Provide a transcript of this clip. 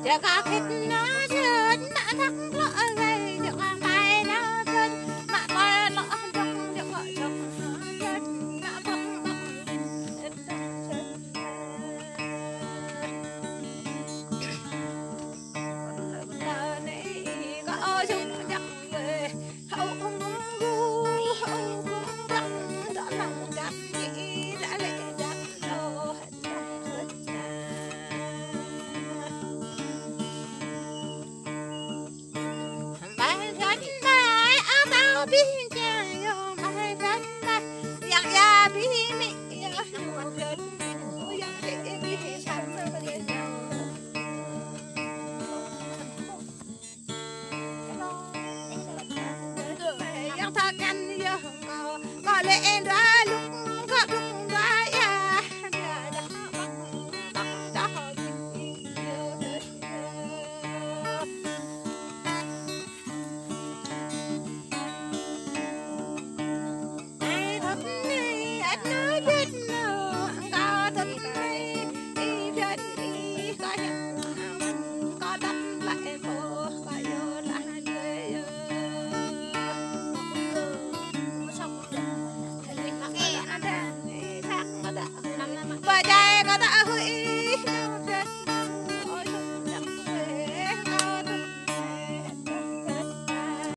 จะก็คิดน้าเชิญมาทักเลาะไงจะวางไปน้าเชิญมาไปเลาะจงจะเลาะจงเชิญมาพักต้องเชิญก็chung chắc về hậu không ngu hậu không đắc đã lòng đắc chỉ đã lệ đắc đâu hết bài thân bài áo tao biết cha yo bài thân bài giặc già biết mi giặc giặc biết sao mà biết giặc thà canh yo có lẽ